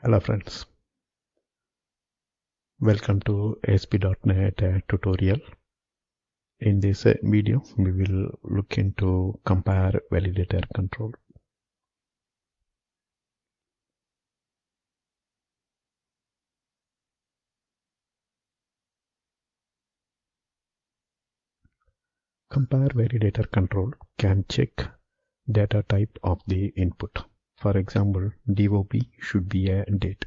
Hello friends, welcome to ASP.NET tutorial. In this video, we will look into Comparevalidator Control. Comparevalidator Control can check data type of the input. For example, DOP should be a date.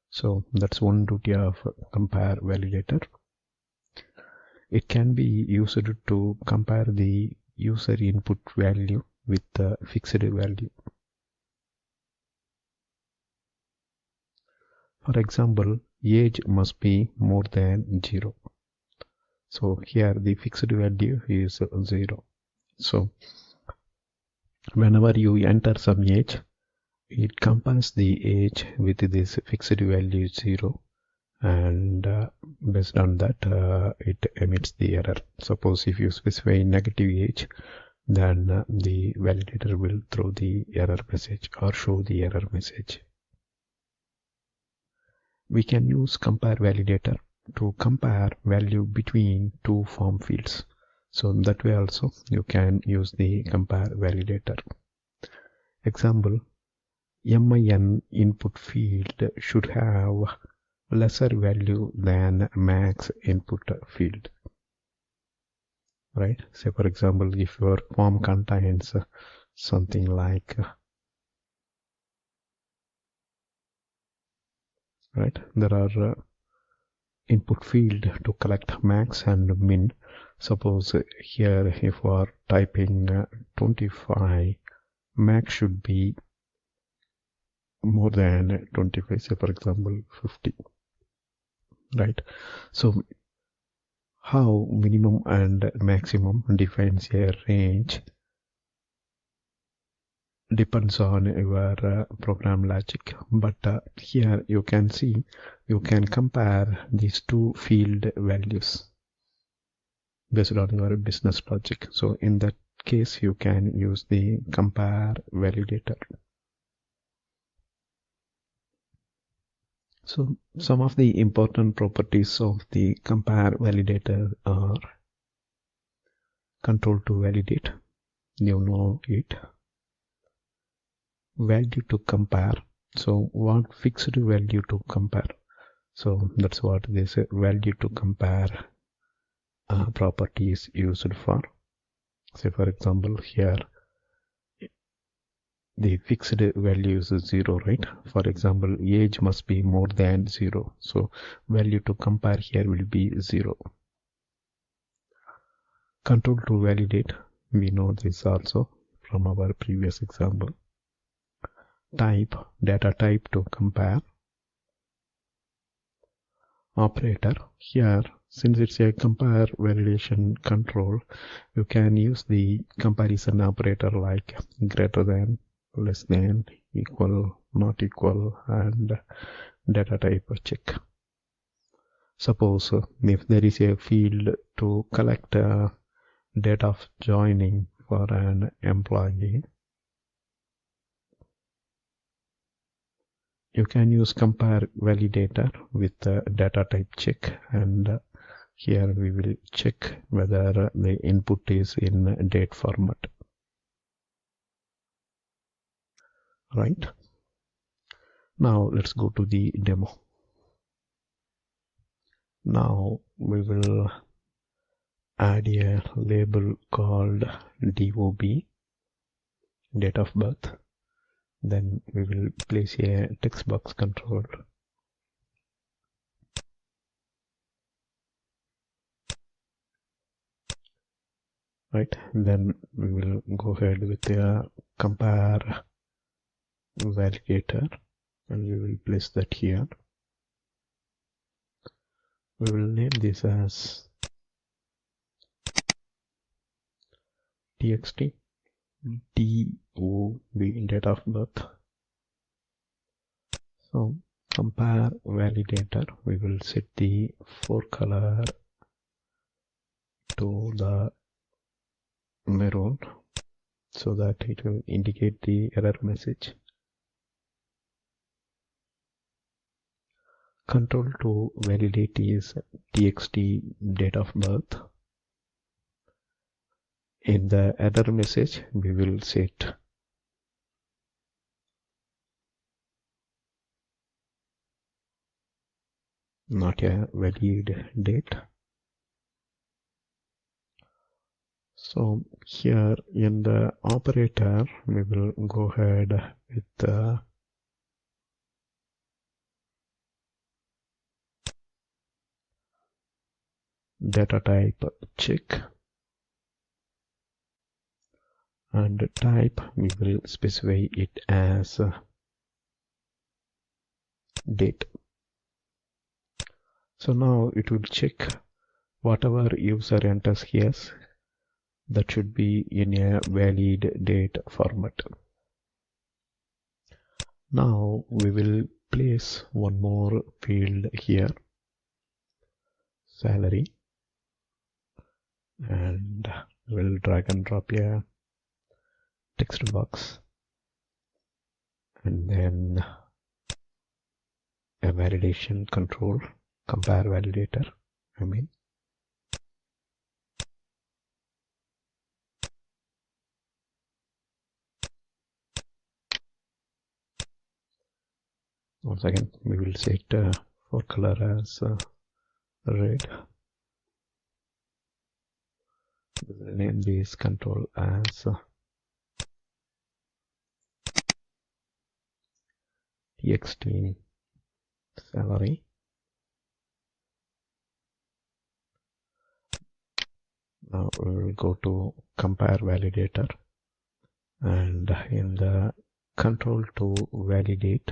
So that's one duty of Comparevalidator. It can be used to compare the user input value with the fixed value. For example, age must be more than 0. So here the fixed value is 0. So whenever you enter some age, it compares the age with this fixed value 0, and based on that it emits the error. Suppose if you specify negative age, then the validator will throw the error message or show the error message. We can use Comparevalidator to compare value between two form fields. So that way also you can use the Comparevalidator. Example, MIN input field should have lesser value than max input field. Right? Say for example, if your form contains something like there are input field to collect max and min. Suppose here if we are typing 25, max should be more than 25, say for example 50, right? So how minimum and maximum defines a range depends on your program logic, but here you can see you can compare these two field values based on your business logic. So in that case you can use the Comparevalidator. So some of the important properties of the Comparevalidator are control to validate, you know it. Value to compare, so what fixed value to compare. So that's what this value to compare property is used for. Say for example, here the fixed value is 0, right? For example, age must be more than 0, so value to compare here will be 0. Control to validate, we know this also from our previous example. Type, data type to compare. Operator, here since it's a Comparevalidator control, you can use the comparison operator like greater than, less than, equal, not equal, and data type check. Suppose if there is a field to collect date of joining for an employee, you can use Comparevalidator with the data type check, and here we will check whether the input is in date format. Right? Now let's go to the demo. Now we will add a label called DOB, date of birth. Then we will place a text box control. Right, then we will go ahead with the Comparevalidator and we will place that here. We will name this as txt DOB, date of birth. So Comparevalidator, we will set the forecolor to the maroon so that it will indicate the error message. control to validate is txt date of birth. In the error message, we will set not a valid date. So here in the operator, we will go ahead with the data type check, and type we will specify it as date. So now it will check whatever user enters here, that should be in a valid date format. Now we will place one more field here, salary, and we'll drag and drop a text box, and then a validation control, compare validator, once again we will set for color as red. We will name this control as txt salary. Now we will go to compare validator, and in the control to validate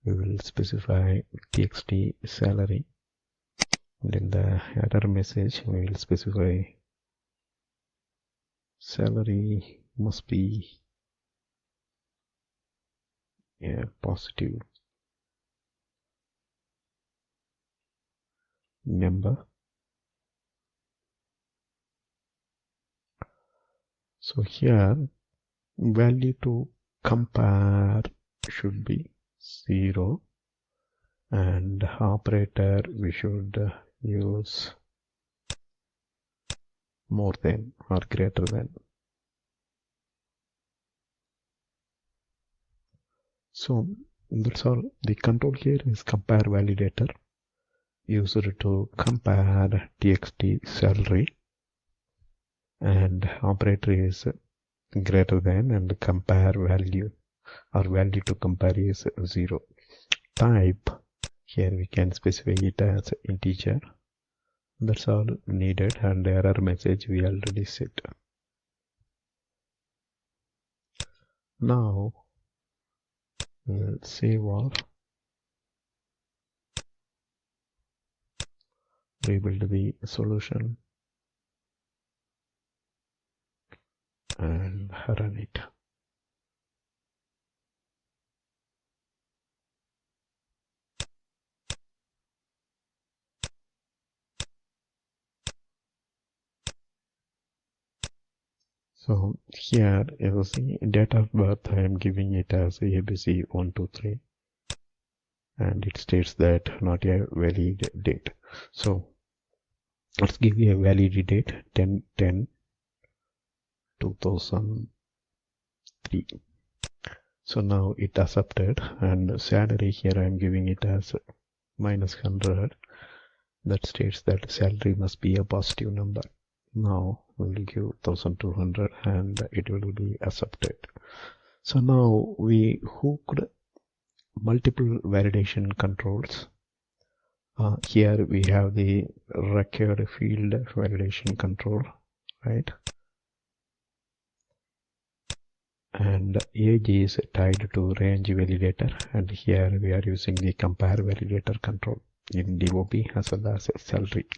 we will specify txt salary, and in the error message we will specify salary must be a positive number. So here value to compare should be 0, and operator we should use more than or greater than. So that's all. The control here is compare validator, user to compare txt salary, and operator is greater than, and compare value or value to compare is 0. Type here we can specify it as integer. That's all needed, and error message we already set. Now we'll save all, rebuild the solution, and run it. So here you will see date of birth, I am giving it as ABC123, and it states that not a valid date. So let's give you a valid date 10/10/2003. So now it accepted, and salary here I am giving it as -100. That states that salary must be a positive number. Now we will give 1200, and it will be accepted. So now we hooked multiple validation controls. Here we have the record field validation control, right? And age is tied to range validator, and here we are using the compare validator control in DOP as well as salary.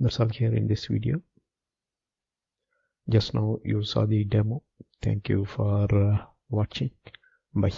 That's all here in this video. Just now you saw the demo. Thank you for watching. Bye.